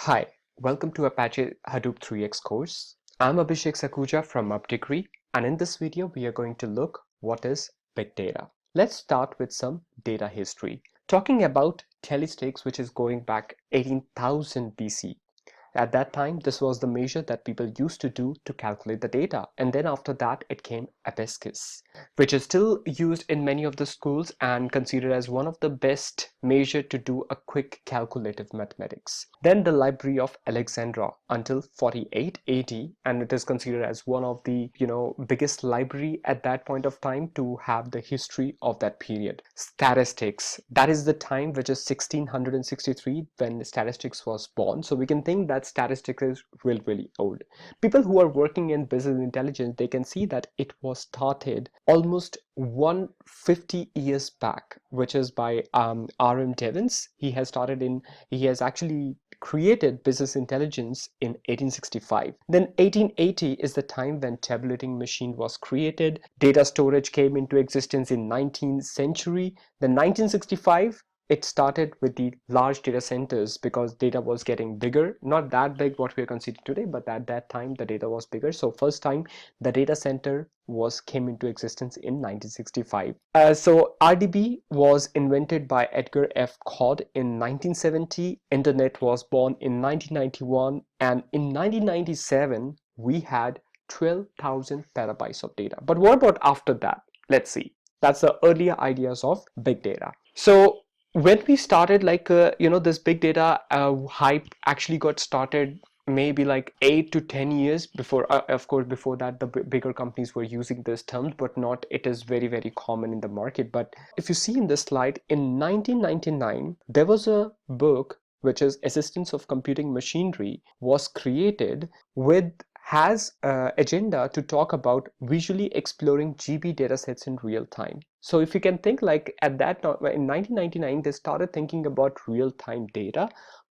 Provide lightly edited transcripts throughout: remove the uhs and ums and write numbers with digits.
Hi, welcome to Apache Hadoop 3x course. I'm Abhishek Sakuja from UpDegree, and in this video we are going to look what is big data. Let's start with some data history. Talking about telestakes, which is going back 18,000 BC. At that time, this was the measure that people used to do to calculate the data. And then after that, it came abacus, which is still used in many of the schools and considered as one of the best measure to do a quick calculative mathematics. Then the Library of Alexandria until 48 AD, and it is considered as one of the biggest library at that point of time to have the history of that period. Statistics, that is the time which is 1663 when statistics was born. So we can think that statistics is really old. People who are working in business intelligence, they can see that it was started almost 150 years back, which is by R.M. Devins. He has actually created business intelligence in 1865. Then 1880 is the time when tabulating machine was created. Data storage came into existence in 19th century. Then 1965, it started with the large data centers because data was getting bigger, not that big what we are considering today, but at that time the data was bigger. So first time the data center came into existence in 1965. So RDB was invented by Edgar F. Codd in 1970. Internet was born in 1991, and in 1997 we had 12,000 petabytes of data. But what about after that? Let's see. That's the earlier ideas of big data. So when we started this big data hype actually got started maybe like 8 to 10 years before. Of course, before that the bigger companies were using this term, but not it is very common in the market. But if you see in this slide, in 1999 there was a book which is Assistance of Computing Machinery was created with has agenda to talk about visually exploring GB datasets in real time. So if you can think like at that time in 1999 they started thinking about real-time data,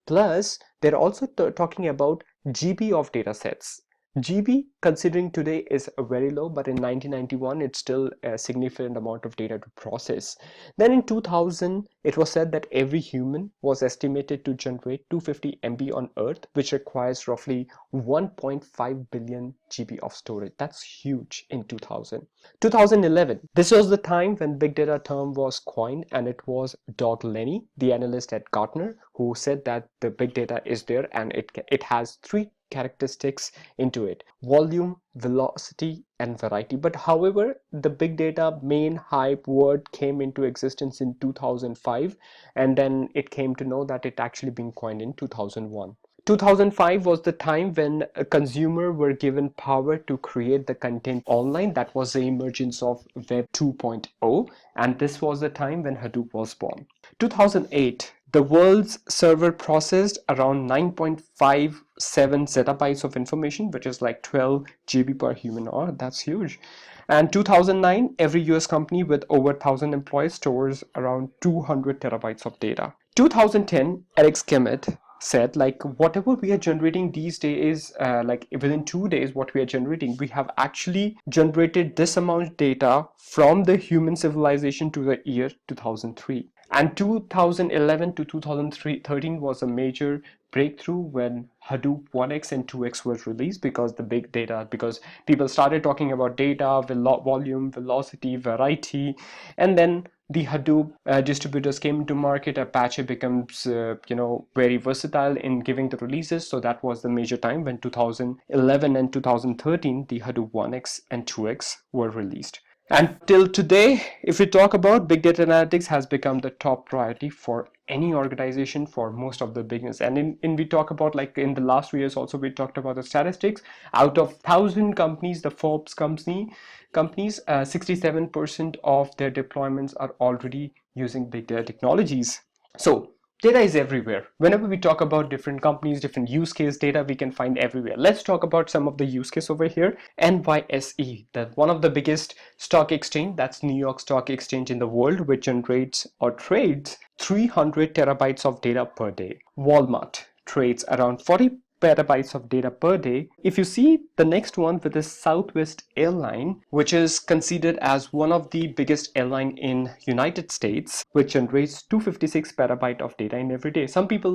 plus they're also talking about GB of datasets. GB considering today is very low, but in 1991 it's still a significant amount of data to process. Then in 2000 it was said that every human was estimated to generate 250 MB on Earth, which requires roughly 1.5 billion GB of storage. That's huge in 2000. 2011, this was the time when big data term was coined, and it was Doug Lenny, the analyst at Gartner, who said that the big data is there and it has three characteristics into it: volume, velocity, and variety. But however, the big data main hype word came into existence in 2005, and then it came to know that it actually been coined in 2001. 2005 was the time when a consumer were given power to create the content online. That was the emergence of Web 2.0, and this was the time when Hadoop was born. 2008, the world's server processed around 9.57 zettabytes of information, which is like 12 GB per human hour. That's huge. And 2009, every US company with over 1,000 employees stores around 200 terabytes of data. 2010, Eric Schmidt said like whatever we are generating these days, like within 2 days what we are generating, we have actually generated this amount of data from the human civilization to the year 2003. And 2011 to 2013 was a major breakthrough when Hadoop 1x and 2x was released, because the big data, because people started talking about data, volume, velocity, variety, and then the Hadoop distributors came into market. Apache becomes very versatile in giving the releases. So that was the major time when 2011 and 2013 the Hadoop 1x and 2x were released. And till today, if we talk about big data analytics, has become the top priority for any organization, for most of the business. And in we talk about, like in the last 2 years also, we talked about the statistics. Out of 1,000 companies, the Forbes companies, 67% of their deployments are already using big data technologies. So data is everywhere. Whenever we talk about different companies, different use case data, we can find everywhere. Let's talk about some of the use case over here. NYSE, that one of the biggest stock exchange, that's New York Stock Exchange in the world, which generates or trades 300 terabytes of data per day. Walmart trades around 40 petabytes of data per day. If you see the next one with the Southwest Airline, which is considered as one of the biggest airline in United States, which generates 256 petabyte of data in every day. Some people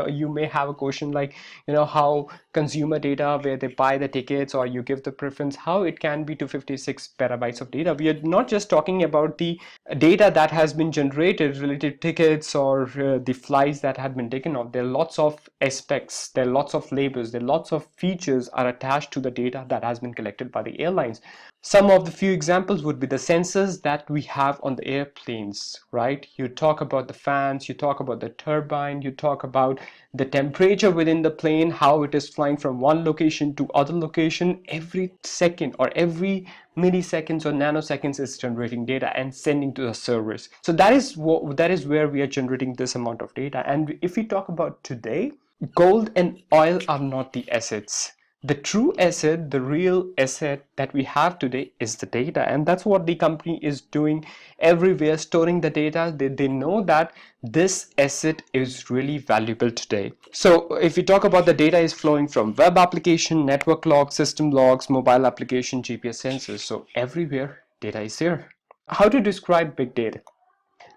you may have a question like, how consumer data where they buy the tickets or you give the preference, how it can be 256 petabytes of data. We are not just talking about the data that has been generated related to tickets or the flights that have been taken off. There are lots of aspects, there are lots of labels, there are lots of features are attached to the data that has been collected by the airlines. Some of the few examples would be the sensors that we have on the airplanes, right? You talk about the fans, you talk about the turbine, you talk about the temperature within the plane, how it is flying from one location to other location. Every second or every milliseconds or nanoseconds is generating data and sending to the servers. So that is where we are generating this amount of data. And if we talk about today, gold and oil are not the assets. The true asset, the real asset that we have today is the data, and that's what the company is doing everywhere, storing the data. They know that this asset is really valuable today. So if we talk about the data is flowing from web application, network logs, system logs, mobile application, GPS sensors. So everywhere data is here. How to describe big data?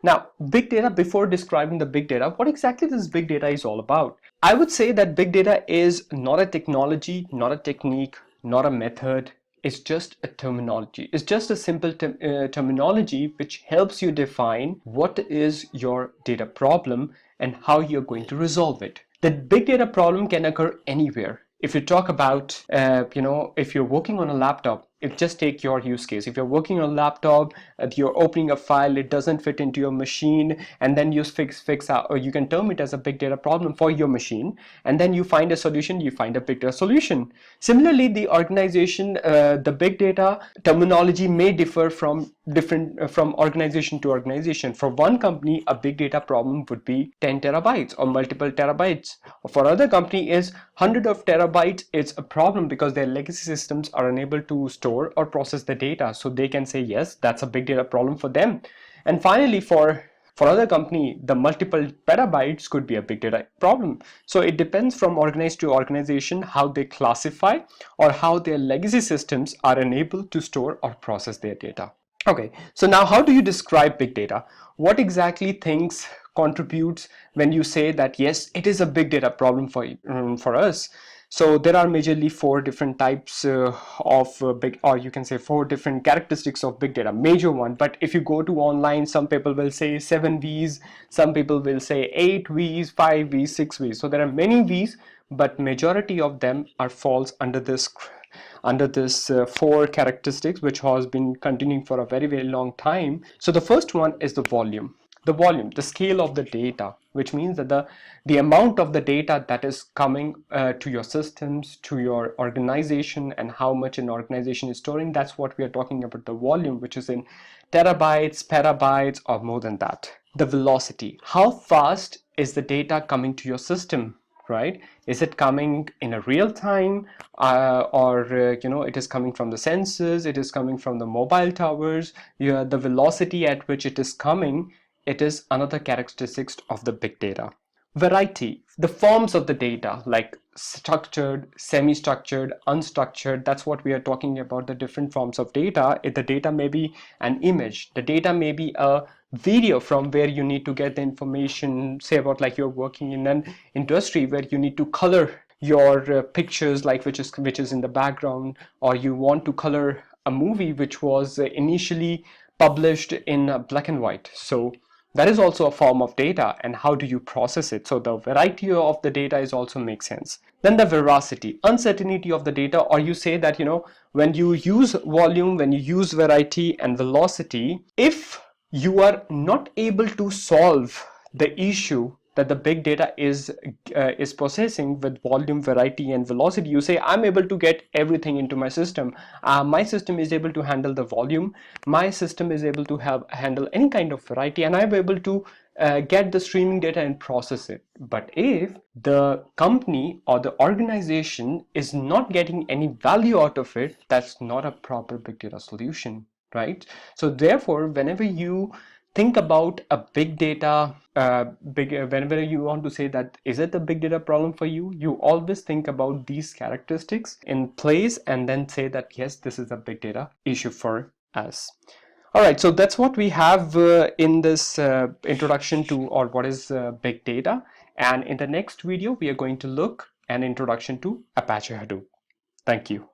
Now, big data, before describing the big data, what exactly this big data is all about? I would say that big data is not a technology, not a technique, not a method. It's just a terminology. It's just a simple terminology which helps you define what is your data problem and how you're going to resolve it. The big data problem can occur anywhere. If you talk about, if you're working on a laptop, just take your use case. If you're working on a laptop, you're opening a file, it doesn't fit into your machine, and then you fix out, or you can term it as a big data problem for your machine, and then you find a solution, you find a big data solution. Similarly, the organization, the big data terminology may differ from organization to organization. For one company, a big data problem would be 10 terabytes or multiple terabytes. For other company is 100 of terabytes. It's a problem because their legacy systems are unable to store or process the data, so they can say yes, that's a big data problem for them. And finally, for other company, the multiple petabytes could be a big data problem. So it depends from organization to organization how they classify or how their legacy systems are unable to store or process their data. Okay, so now how do you describe big data? What exactly things contributes when you say that yes, it is a big data problem for us? So there are majorly four different types of big, or you can say four different characteristics of big data, major one. But if you go to online, some people will say 7 V's, some people will say 8 V's, 5 V's, 6 V's. So there are many V's, but majority of them are falls under this four characteristics, which has been continuing for a very long time. So the first one is the volume. The scale of the data, which means that the amount of the data that is coming to your systems, to your organization, and how much an organization is storing. That's what we are talking about, the volume, which is in terabytes, petabytes, or more than that. The velocity, how fast is the data coming to your system, right? Is it coming in a real time, it is coming from the sensors, it is coming from the mobile towers? The velocity at which it is coming, it is another characteristics of the big data. Variety, the forms of the data, like structured, semi-structured, unstructured. That's what we are talking about, the different forms of data. The data may be an image, the data may be a video from where you need to get the information, say about like you're working in an industry where you need to color your pictures, like which is in the background, or you want to color a movie which was initially published in black and white. So that is also a form of data, and how do you process it? So the variety of the data is also makes sense. Then the veracity, uncertainty of the data, or you say that, when you use volume, when you use variety and velocity, if you are not able to solve the issue that the big data is processing with volume, variety, and velocity, you say, I'm able to get everything into my system. My system is able to handle the volume. My system is able to handle any kind of variety, and I'm able to get the streaming data and process it. But if the company or the organization is not getting any value out of it, that's not a proper big data solution, right? So therefore, whenever you think about a big data, whenever you want to say that is it a big data problem for you, you always think about these characteristics in place and then say that yes, this is a big data issue for us. All right, so that's what we have in this introduction to, or what is big data. And in the next video, we are going to look an introduction to Apache Hadoop. Thank you.